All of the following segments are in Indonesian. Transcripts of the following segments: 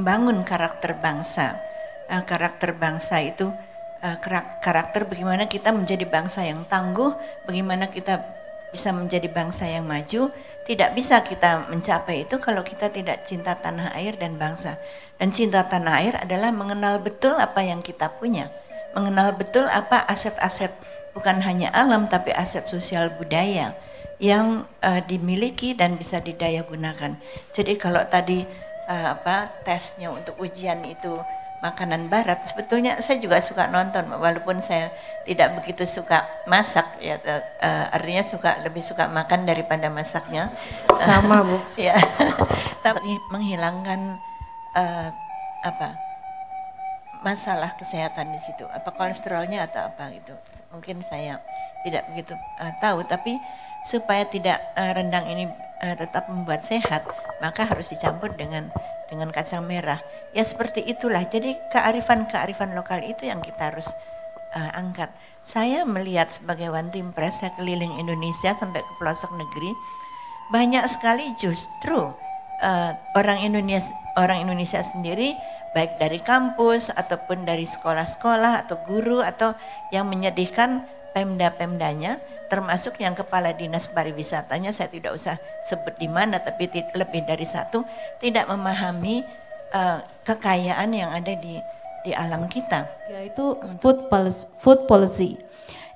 membangun karakter bangsa. Karakter bangsa itu karakter bagaimana kita menjadi bangsa yang tangguh, bagaimana kita bisa menjadi bangsa yang maju. Tidak bisa kita mencapai itu kalau kita tidak cinta tanah air dan bangsa. Dan cinta tanah air adalah mengenal betul apa yang kita punya, mengenal betul apa aset-aset bukan hanya alam tapi aset sosial budaya yang dimiliki dan bisa didaya gunakan. Jadi kalau tadi tesnya untuk ujian itu makanan barat, sebetulnya saya juga suka nonton walaupun saya tidak begitu suka masak ya, artinya lebih suka makan daripada masaknya. Sama Bu. Ya, tapi menghilangkan masalah kesehatan di situ, apa kolesterolnya atau apa gitu. Mungkin saya tidak begitu tahu, tapi supaya tidak rendang ini tetap membuat sehat, maka harus dicampur dengan kacang merah. Ya seperti itulah. Jadi kearifan lokal itu yang kita harus angkat. Saya melihat sebagai one team press, saya keliling Indonesia sampai ke pelosok negeri, banyak sekali justru orang Indonesia sendiri, baik dari kampus ataupun dari sekolah-sekolah atau guru atau yang menyedihkan pemda-pemdanya, termasuk yang kepala dinas pariwisatanya, saya tidak usah sebut di mana, tapi lebih dari satu, tidak memahami kekayaan yang ada di alam kita. Yaitu food policy.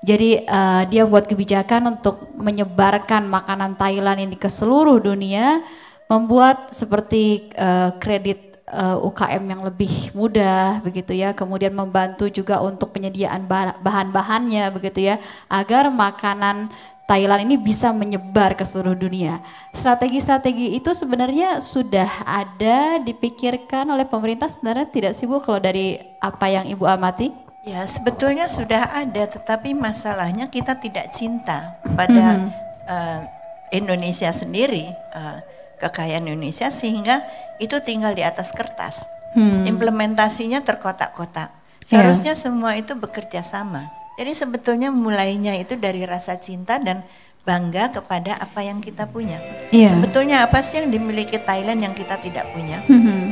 Jadi dia buat kebijakan untuk menyebarkan makanan Thailand ini ke seluruh dunia, membuat seperti kredit UKM yang lebih mudah begitu ya, kemudian membantu juga untuk penyediaan bahan-bahannya begitu ya, agar makanan Thailand ini bisa menyebar ke seluruh dunia. Strategi-strategi itu sebenarnya sudah ada dipikirkan oleh pemerintah sebenarnya tidak sih Bu, kalau dari apa yang Ibu amati? Ya sebetulnya sudah ada, tetapi masalahnya kita tidak cinta pada Indonesia sendiri, kekayaan Indonesia, sehingga itu tinggal di atas kertas. Implementasinya terkotak-kotak. Seharusnya semua itu bekerja sama. Jadi sebetulnya mulainya itu dari rasa cinta dan bangga kepada apa yang kita punya. Sebetulnya apa sih yang dimiliki Thailand yang kita tidak punya?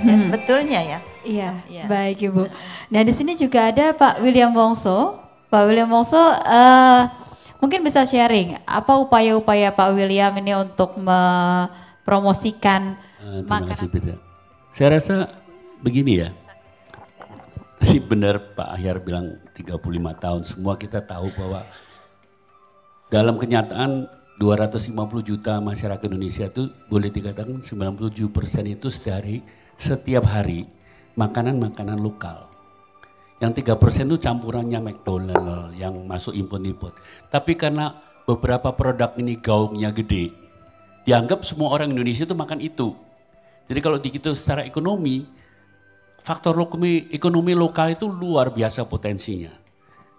Ya sebetulnya ya. Iya, baik Ibu. Nah di sini juga ada Pak William Wongso. Pak William Wongso mungkin bisa sharing apa upaya-upaya Pak William ini untuk mempromosikan terima kasih Beda. Saya rasa begini ya, sih benar Pak Ahyar bilang 35 tahun, semua kita tahu bahwa dalam kenyataan 250 juta masyarakat Indonesia itu boleh dikatakan 97% itu setiap hari makanan-makanan lokal. Yang 3% itu campurannya McDonald yang masuk import-import. Tapi karena beberapa produk ini gaungnya gede, dianggap semua orang Indonesia itu makan itu. Jadi kalau dihitung secara ekonomi, faktor ekonomi lokal itu luar biasa potensinya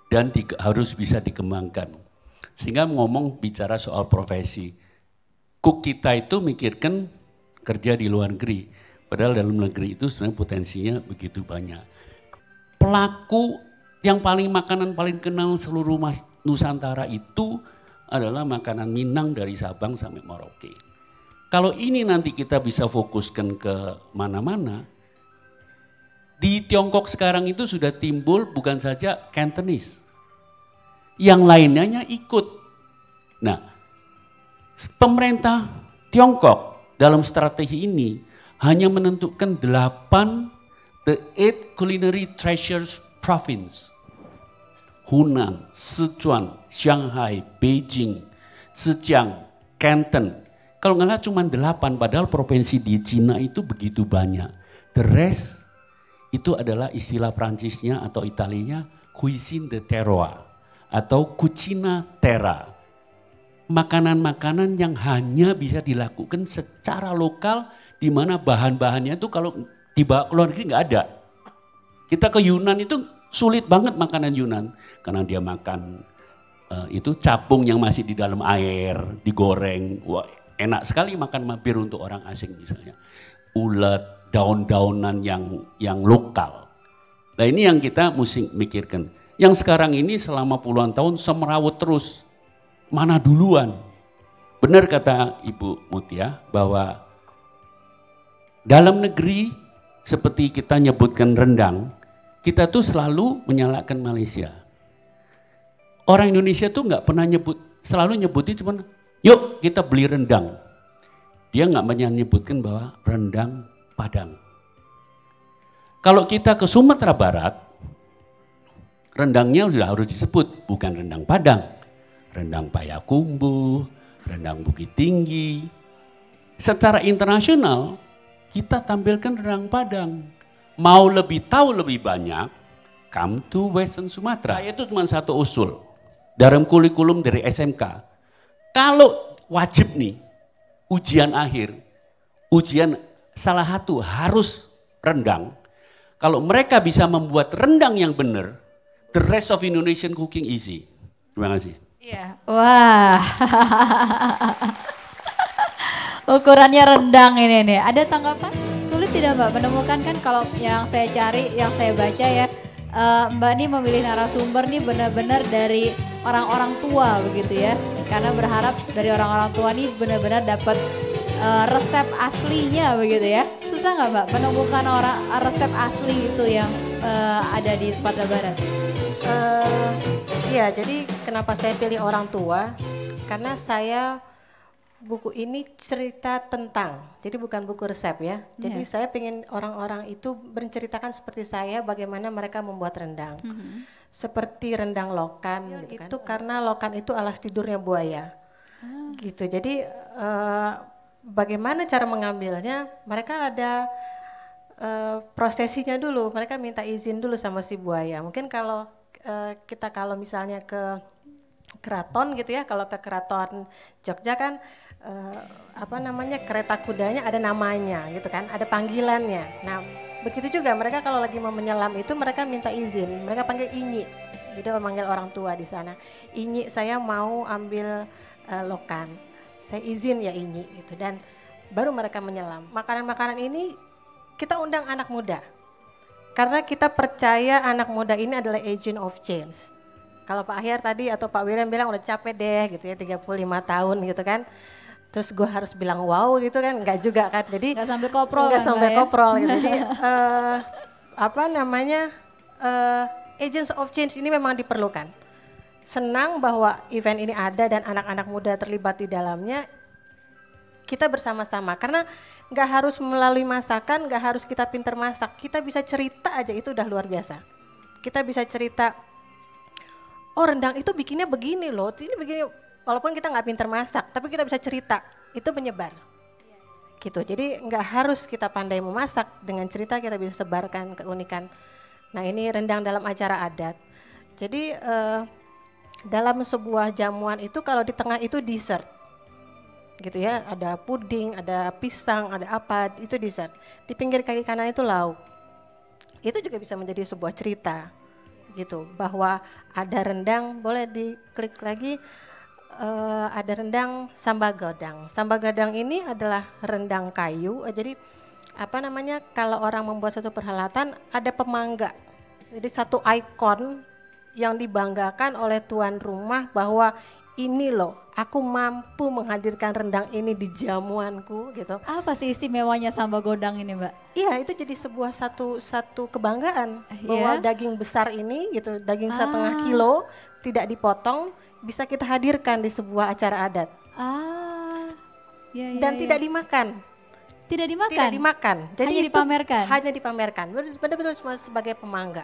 dan harus bisa dikembangkan. Sehingga bicara soal profesi, cook kita itu mikirkan kerja di luar negeri, padahal dalam negeri itu sebenarnya potensinya begitu banyak. Pelaku yang makanan paling kenal seluruh Nusantara itu adalah makanan Minang dari Sabang sampai Merauke. Kalau ini nanti kita bisa fokuskan ke mana-mana, di Tiongkok sekarang itu sudah timbul bukan saja Cantonese, yang lainnya ikut. Nah, pemerintah Tiongkok dalam strategi ini hanya menentukan 8 culinary treasures province. Hunan, Sichuan, Shanghai, Beijing, Zhejiang, Canton. Kalau nggak salah cuma 8, padahal provinsi di Cina itu begitu banyak. The rest itu adalah istilah Prancisnya atau Italinya cuisine de terroir atau cucina terra. Makanan-makanan yang hanya bisa dilakukan secara lokal, di mana bahan-bahannya itu kalau dibawa ke luar negeri nggak ada. Kita ke Yunan itu sulit banget makanan Yunan karena dia makan itu capung yang masih di dalam air, digoreng. Wah, enak sekali makan mampir untuk orang asing misalnya. Ulet, daun-daunan yang lokal. Nah ini yang kita mesti mikirkan. Yang sekarang ini selama puluhan tahun semerawut terus. Mana duluan? Benar kata Ibu Mutia bahwa dalam negeri seperti kita nyebutkan rendang, kita tuh selalu menyalahkan Malaysia. Orang Indonesia tuh nggak pernah selalu nyebutin cuman, yuk kita beli rendang. Dia nggak menyebutkan bahwa rendang Padang. Kalau kita ke Sumatera Barat, rendangnya sudah harus disebut, bukan rendang Padang. Rendang Payakumbuh, rendang Bukit Tinggi. Secara internasional, kita tampilkan rendang Padang. Mau lebih tahu lebih banyak, come to Western Sumatera. Itu cuma satu usul, dalam kurikulum dari SMK. Kalau wajib nih, ujian akhir, ujian salah satu harus rendang. Kalau mereka bisa membuat rendang yang benar, the rest of Indonesian cooking easy. Terima kasih. Iya, wah. Ukurannya rendang ini nih. Ada tanggapan? Sulit tidak Mbak menemukan kan kalau yang saya cari, yang saya baca ya, Mbak ini memilih narasumber nih benar-benar dari orang-orang tua begitu ya. Karena berharap dari orang-orang tua nih benar-benar dapat resep aslinya begitu ya. Susah nggak Mbak menemukan resep asli itu yang ada di Sumatera Barat? Iya, jadi kenapa saya pilih orang tua? Karena buku ini cerita tentang, jadi bukan buku resep ya. Jadi saya ingin orang-orang itu berceritakan seperti saya bagaimana mereka membuat rendang. Seperti rendang lokan gitu kan. Itu karena lokan itu alas tidurnya buaya. Gitu. Jadi bagaimana cara mengambilnya? Mereka ada prosesinya dulu. Mereka minta izin dulu sama si buaya. Mungkin kalau kalau misalnya ke keraton gitu ya, kalau ke keraton Jogja kan kereta kudanya ada namanya gitu kan, ada panggilannya. Nah begitu juga mereka kalau lagi mau menyelam itu mereka minta izin, mereka panggil Inyi, jadi memanggil orang tua di sana. Inyi, saya mau ambil lokan, saya izin ya Inyi gitu, dan baru mereka menyelam. Makanan-makanan ini kita undang anak muda, karena kita percaya anak muda ini adalah agent of change. Kalau Pak Ahyar tadi atau Pak William bilang udah capek deh gitu ya, 35 tahun gitu kan. Terus gue harus bilang wow gitu kan, enggak juga kan. Jadi enggak sambil koprol. Enggak kan, sampai koprol ya? gitu. Jadi agents of change ini memang diperlukan. Senang bahwa event ini ada dan anak-anak muda terlibat di dalamnya. Kita bersama-sama, karena enggak harus melalui masakan, enggak harus kita pintar masak. Kita bisa cerita aja, itu udah luar biasa. Kita bisa cerita, oh rendang itu bikinnya begini loh, ini begini. Walaupun kita nggak pintar masak, tapi kita bisa cerita, itu menyebar. Gitu. Jadi nggak harus kita pandai memasak, dengan cerita kita bisa sebarkan keunikan. Nah ini rendang dalam acara adat. Jadi dalam sebuah jamuan itu kalau di tengah itu dessert. Gitu ya, ada puding, ada pisang, ada apa, itu dessert. Di pinggir kaki kanan itu lauk. Itu juga bisa menjadi sebuah cerita. Gitu, bahwa ada rendang, boleh diklik lagi, ada rendang sambagadang. Sambagadang ini adalah rendang kayu. Jadi kalau orang membuat satu perhelatan ada pemangga. Jadi satu ikon yang dibanggakan oleh tuan rumah bahwa ini loh, aku mampu menghadirkan rendang ini di jamuanku gitu. Apa sih istimewanya sambagodang ini Mbak? Iya, itu jadi sebuah satu kebanggaan bahwa daging besar ini gitu, daging 1,5 kilo tidak dipotong, bisa kita hadirkan di sebuah acara adat. Dan tidak dimakan. Tidak dimakan? Tidak dimakan. Jadi hanya dipamerkan? Hanya dipamerkan, benar-benar cuma sebagai pemangga.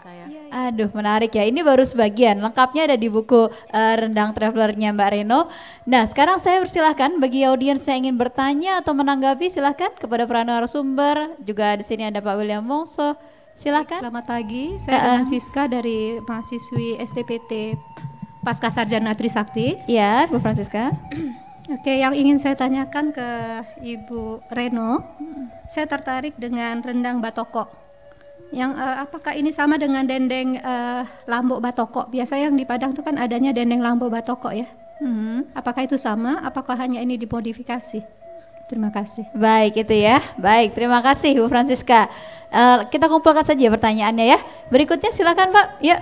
Aduh menarik ya, ini baru sebagian, lengkapnya ada di buku Rendang Travelernya Mbak Reno. Nah sekarang saya persilahkan bagi audiens yang ingin bertanya atau menanggapi, silahkan kepada para narasumber. Juga di sini ada Pak William Mongso, silahkan. Selamat pagi, saya Francisca dari mahasiswi STPT Pasca Sarjana Trisakti. Iya, Bu Francisca. Oke, yang ingin saya tanyakan ke Ibu Reno, saya tertarik dengan rendang batoko. Yang apakah ini sama dengan dendeng lambok batoko? Biasanya yang di Padang itu kan adanya dendeng lambok batoko ya. Apakah itu sama? Apakah hanya ini dimodifikasi? Terima kasih. Baik itu ya. Baik, terima kasih Bu Francisca. Kita kumpulkan saja pertanyaannya ya. Berikutnya silakan Pak. Ya.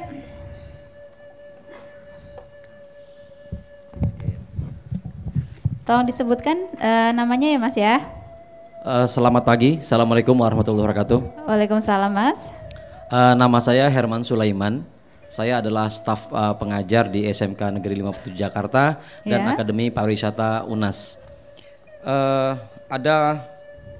Tolong disebutkan namanya ya Mas ya. Selamat pagi, Assalamualaikum warahmatullahi wabarakatuh. Waalaikumsalam Mas. Nama saya Herman Sulaiman. Saya adalah staf pengajar di SMK Negeri 57 Jakarta dan Ya. Akademi Pariwisata UNAS. Ada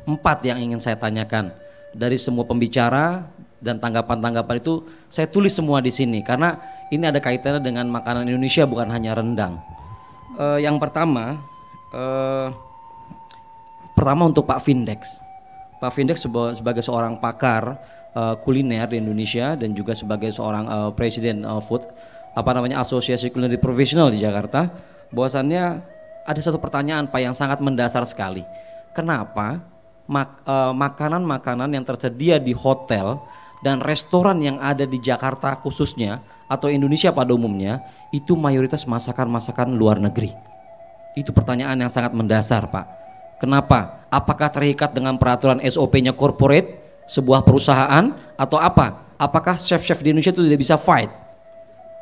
4 yang ingin saya tanyakan dari semua pembicara dan tanggapan-tanggapan itu saya tulis semua di sini karena ini ada kaitannya dengan makanan Indonesia, bukan hanya rendang. Yang pertama untuk Pak Vindex. Pak Vindex sebagai seorang pakar kuliner di Indonesia dan juga sebagai seorang presiden food Asosiasi Kuliner Profesional di Jakarta, bahwasannya ada satu pertanyaan Pak yang sangat mendasar sekali. Kenapa makanan-makanan yang tersedia di hotel dan restoran yang ada di Jakarta khususnya atau Indonesia pada umumnya itu mayoritas masakan-masakan luar negeri? Itu pertanyaan yang sangat mendasar Pak. Kenapa? Apakah terikat dengan peraturan SOP-nya corporate sebuah perusahaan atau apa? Apakah chef-chef di Indonesia itu tidak bisa fight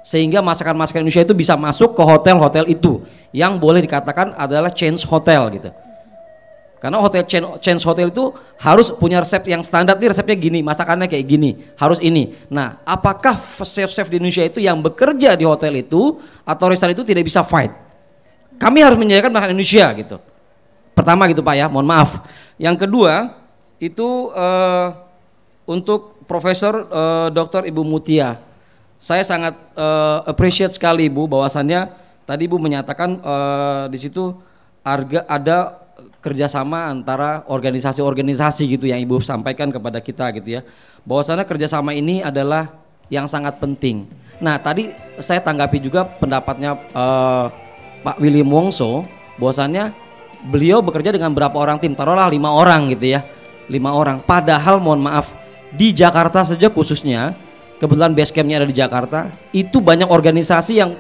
sehingga masakan-masakan Indonesia itu bisa masuk ke hotel-hotel itu yang boleh dikatakan adalah chains hotel gitu? Karena hotel chains hotel itu harus punya resep yang standar, nih resepnya gini, masakannya kayak gini, harus ini. Nah, apakah chef-chef di Indonesia itu yang bekerja di hotel itu atau restoran itu tidak bisa fight? Kami harus menyediakan makanan Indonesia gitu. Pertama gitu Pak ya, mohon maaf. Yang kedua itu untuk Profesor Dr. Ibu Mutia. Saya sangat appreciate sekali Ibu bahwasannya tadi Ibu menyatakan di situ ada kerjasama antara organisasi-organisasi gitu yang Ibu sampaikan kepada kita gitu ya. Bahwasannya kerjasama ini adalah yang sangat penting. Nah tadi saya tanggapi juga pendapatnya Pak William Wongso, bahwasannya beliau bekerja dengan berapa orang tim, taruhlah 5 orang gitu ya, 5 orang. Padahal mohon maaf di Jakarta saja khususnya, kebetulan base campnya ada di Jakarta, itu banyak organisasi yang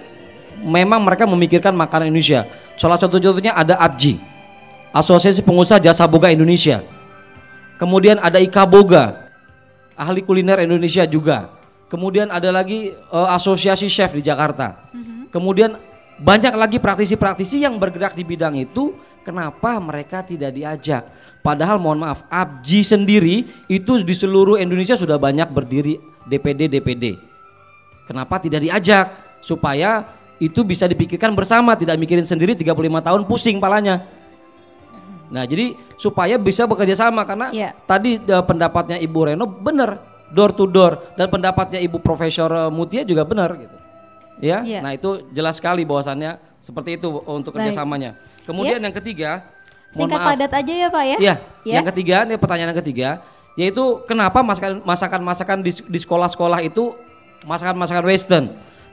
memang mereka memikirkan makanan Indonesia. Salah satu contohnya ada APJI, Asosiasi Pengusaha Jasa Boga Indonesia. Kemudian ada IKA Boga, ahli kuliner Indonesia juga. Kemudian ada lagi Asosiasi Chef di Jakarta. Kemudian banyak lagi praktisi-praktisi yang bergerak di bidang itu. Kenapa mereka tidak diajak? Padahal mohon maaf, APJI sendiri itu di seluruh Indonesia sudah banyak berdiri DPD. Kenapa tidak diajak? Supaya itu bisa dipikirkan bersama, tidak mikirin sendiri 35 tahun pusing palanya. Nah jadi supaya bisa bekerja sama karena tadi pendapatnya Ibu Reno benar, door to door, dan pendapatnya Ibu Profesor Mutia juga benar gitu. Ya, nah itu jelas sekali bahwasannya seperti itu untuk kerjasamanya. Kemudian yang ketiga, singkat padat aja ya Pak ya. Iya, yang ketiga, ini pertanyaan yang ketiga, yaitu kenapa masakan-masakan di sekolah-sekolah itu masakan-masakan Western?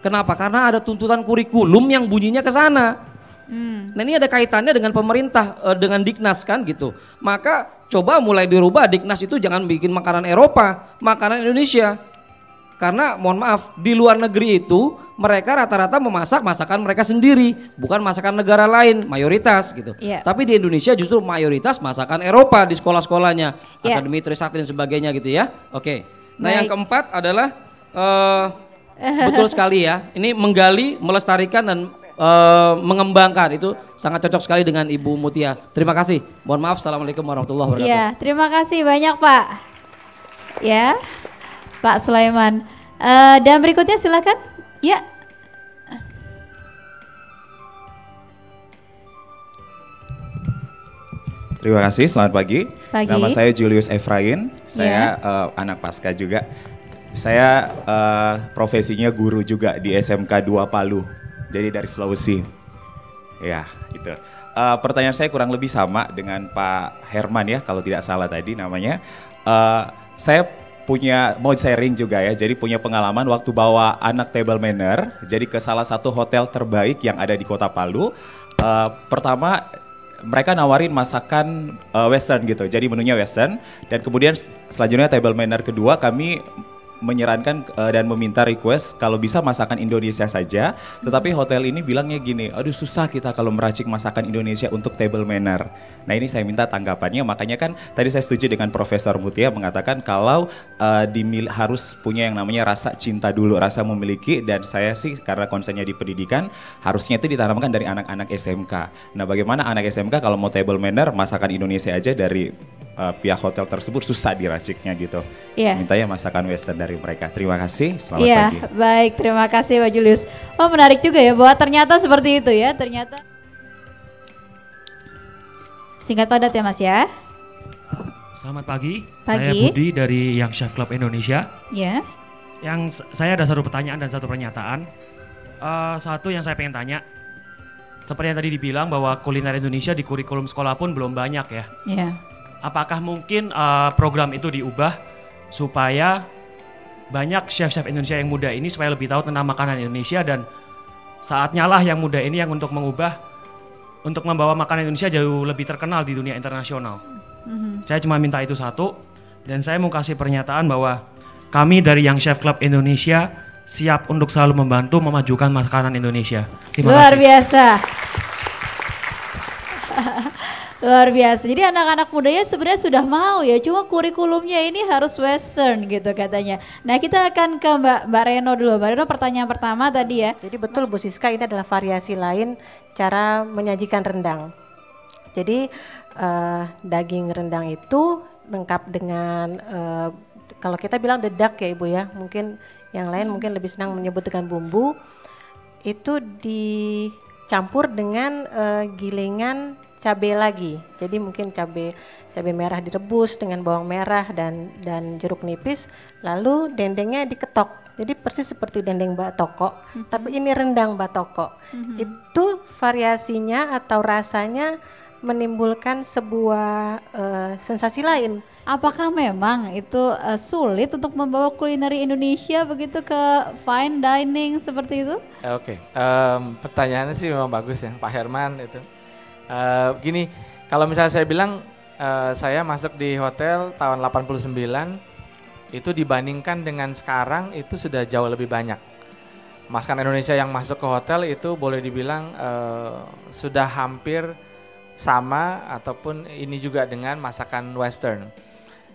Kenapa? Karena ada tuntutan kurikulum yang bunyinya ke sana. Nah ini ada kaitannya dengan pemerintah, dengan Diknas kan gitu. Maka coba mulai dirubah, Diknas itu jangan bikin makanan Eropa, makanan Indonesia. Karena mohon maaf, di luar negeri itu mereka rata-rata memasak masakan mereka sendiri, bukan masakan negara lain, mayoritas gitu. Tapi di Indonesia justru mayoritas masakan Eropa di sekolah-sekolahnya, Akademi Trisakti dan sebagainya gitu ya. Oke. Nah yang keempat adalah betul sekali ya, ini menggali, melestarikan dan mengembangkan, itu sangat cocok sekali dengan Ibu Mutia. Terima kasih. Mohon maaf. Assalamualaikum warahmatullahi wabarakatuh. Iya, terima kasih banyak Pak. Ya. Pak Sulaiman. Dan berikutnya silakan. Ya. Terima kasih, selamat pagi. Nama saya Julius Efrain, saya anak pasca juga. Saya profesinya guru juga di SMK 2 Palu, jadi dari Sulawesi. Ya, itu. Pertanyaan saya kurang lebih sama dengan Pak Herman ya, kalau tidak salah tadi namanya. Saya mau sharing juga ya, jadi punya pengalaman waktu bawa anak table manner, jadi ke salah satu hotel terbaik yang ada di Kota Palu. Pertama mereka nawarin masakan Western gitu, jadi menunya Western, dan kemudian selanjutnya table manner kedua kami menyarankan dan meminta request kalau bisa masakan Indonesia saja, tetapi hotel ini bilangnya gini, aduh susah kita kalau meracik masakan Indonesia untuk table manner. Nah ini saya minta tanggapannya, makanya kan tadi saya setuju dengan Profesor Mutia mengatakan kalau harus punya yang namanya rasa cinta dulu, rasa memiliki, dan saya sih karena konsennya di pendidikan harusnya itu ditanamkan dari anak-anak SMK. Nah bagaimana anak SMK kalau mau table manner masakan Indonesia aja dari pihak hotel tersebut susah diraciknya gitu. Mintanya masakan western dari mereka. Terima kasih, selamat pagi. Baik, terima kasih Pak Julius. Oh menarik juga ya bahwa ternyata seperti itu ya, ternyata. Singkat padat ya Mas ya. Selamat pagi. Saya Budi dari Young Chef Club Indonesia. Ya. Yang saya ada satu pertanyaan dan satu pernyataan. Satu yang saya pengen tanya, seperti yang tadi dibilang bahwa kuliner Indonesia di kurikulum sekolah pun belum banyak ya. Iya. Apakah mungkin program itu diubah supaya banyak chef-chef Indonesia yang muda ini supaya lebih tahu tentang makanan Indonesia, dan saatnya lah yang muda ini yang untuk mengubah, untuk membawa makanan Indonesia jauh lebih terkenal di dunia internasional. Saya cuma minta itu satu, dan saya mau kasih pernyataan bahwa kami dari Young Chef Club Indonesia siap untuk selalu membantu memajukan makanan Indonesia. Terima Luar kasih. biasa. Luar biasa. Jadi anak-anak mudanya sebenarnya sudah mau ya, cuma kurikulumnya ini harus western gitu katanya. Nah kita akan ke Mbak Reno dulu. Mbak Reno, pertanyaan pertama tadi ya. Jadi betul Bu Siska, ini adalah variasi lain cara menyajikan rendang. Jadi daging rendang itu lengkap dengan kalau kita bilang dedak ya Ibu ya, mungkin yang lain mungkin lebih senang menyebut dengan bumbu. Itu dicampur dengan gilingan cabai lagi. Jadi mungkin cabai merah direbus dengan bawang merah dan jeruk nipis, lalu dendengnya diketok. Jadi persis seperti dendeng batoko, tapi ini rendang batoko. Itu variasinya atau rasanya menimbulkan sebuah sensasi lain. Apakah memang itu sulit untuk membawa kulineri Indonesia begitu ke fine dining seperti itu? Oke, pertanyaannya sih memang bagus ya Pak Herman itu. Gini, kalau misalnya saya bilang saya masuk di hotel tahun 89, itu dibandingkan dengan sekarang itu sudah jauh lebih banyak. Masakan Indonesia yang masuk ke hotel itu boleh dibilang sudah hampir sama ataupun ini juga dengan masakan western.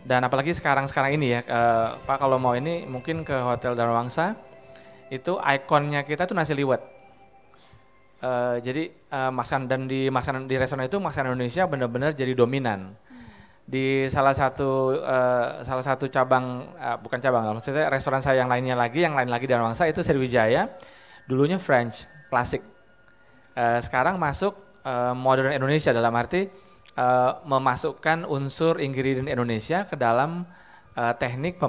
Dan apalagi sekarang ini ya, Pak kalau mau ini mungkin ke Hotel Darmawangsa, itu ikonnya kita tuh nasi liwet. Jadi makanan di restoran itu makanan Indonesia benar-benar jadi dominan. Di salah satu cabang, bukan cabang, maksudnya restoran saya yang lain lagi di Darmawangsa itu Sriwijaya, dulunya French, klasik. Sekarang masuk modern Indonesia dalam arti memasukkan unsur ingredient Indonesia ke dalam teknik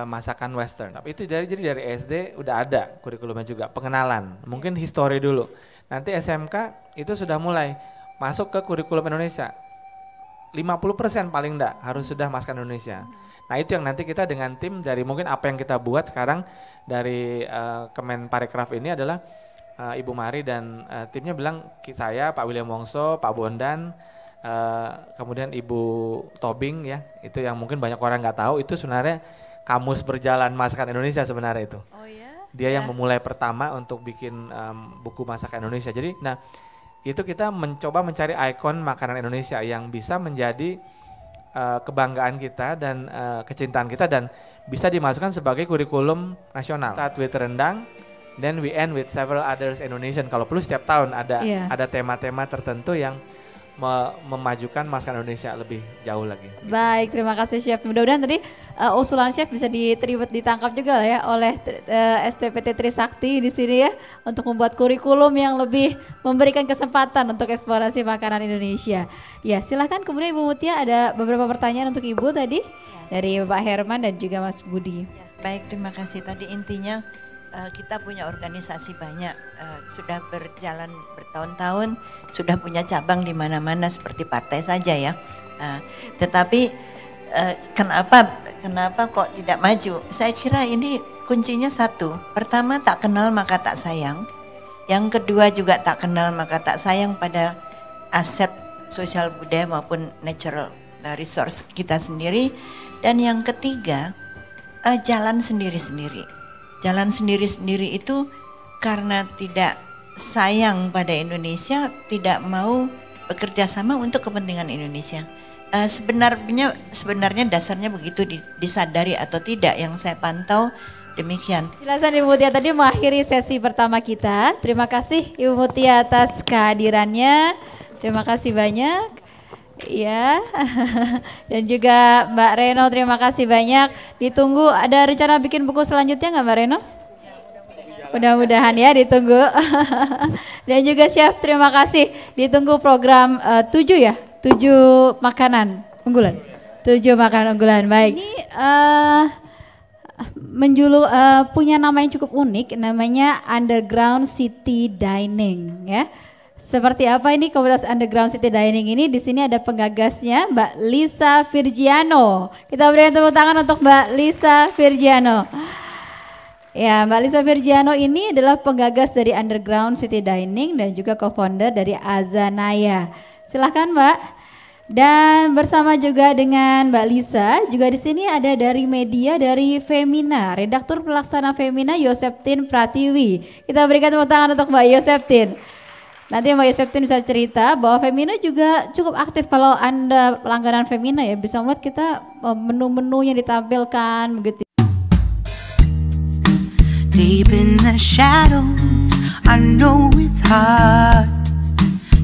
masakan western. Tapi itu jadi dari SD udah ada kurikulumnya juga, pengenalan, mungkin history dulu. Nanti SMK itu sudah mulai masuk ke kurikulum Indonesia. 50% paling enggak harus sudah masakan Indonesia. Nah itu yang nanti kita dengan tim dari mungkin apa yang kita buat sekarang dari Kemenparekraf ini adalah Ibu Mari dan timnya bilang saya, Pak William Wongso, Pak Bondan, kemudian Ibu Tobing ya, itu yang mungkin banyak orang nggak tahu itu sebenarnya kamus berjalan masakan Indonesia sebenarnya itu. Oh ya? Dia yang memulai pertama untuk bikin buku masakan Indonesia. Jadi, nah itu kita mencoba mencari ikon makanan Indonesia yang bisa menjadi kebanggaan kita dan kecintaan kita dan bisa dimasukkan sebagai kurikulum nasional. Start with rendang, then we end with several others Indonesian. Kalau perlu setiap tahun ada tema-tema tertentu yang memajukan masakan Indonesia lebih jauh lagi. Baik, terima kasih Chef. Mudah-mudahan tadi usulan Chef bisa ditangkap juga ya oleh STPT Trisakti di sini ya untuk membuat kurikulum yang lebih memberikan kesempatan untuk eksplorasi makanan Indonesia. Ya, silahkan kemudian Ibu Mutia ada beberapa pertanyaan untuk Ibu tadi dari Pak Herman dan juga Mas Budi. Ya, baik, terima kasih. Tadi intinya kita punya organisasi banyak, sudah berjalan bertahun-tahun, sudah punya cabang di mana-mana seperti partai saja ya. Tetapi kenapa kok tidak maju? Saya kira ini kuncinya satu. Pertama, tak kenal maka tak sayang. Yang kedua juga tak kenal maka tak sayang pada aset sosial budaya maupun natural resource kita sendiri. Dan yang ketiga, jalan sendiri-sendiri. Jalan sendiri-sendiri itu karena tidak sayang pada Indonesia, tidak mau bekerja sama untuk kepentingan Indonesia. Sebenarnya dasarnya begitu disadari atau tidak, yang saya pantau demikian. Jelasan Ibu Mutia tadi mengakhiri sesi pertama kita. Terima kasih Ibu Mutia atas kehadirannya. Terima kasih banyak. Ya. Dan juga Mbak Reno, terima kasih banyak. Ditunggu, ada rencana bikin buku selanjutnya nggak Mbak Reno? Mudah-mudahan ya, ditunggu. Dan juga Chef, terima kasih. Ditunggu program 7 ya, 7 makanan unggulan. 7 makanan unggulan, baik. Ini punya nama yang cukup unik, namanya Underground City Dining ya. Seperti apa ini komunitas Underground City Dining ini? Di sini ada penggagasnya Mbak Lisa Virgiano. Kita berikan tepuk tangan untuk Mbak Lisa Virgiano. Ya, Mbak Lisa Virgiano ini adalah penggagas dari Underground City Dining dan juga co-founder dari Azanaya. Silahkan Mbak. Dan bersama juga dengan Mbak Lisa, juga di sini ada dari media dari Femina, redaktur pelaksana Femina Yoseptin Pratiwi. Kita berikan tepuk tangan untuk Mbak Yoseptin. Nanti Mbak Yoseptin bisa cerita bahwa Femina juga cukup aktif. Kalau Anda pelanggaran Femina ya bisa melihat kita menu-menu yang ditampilkan begitu. Deep in the shadows, I know it's hard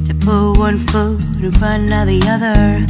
to put one foot in front of the other.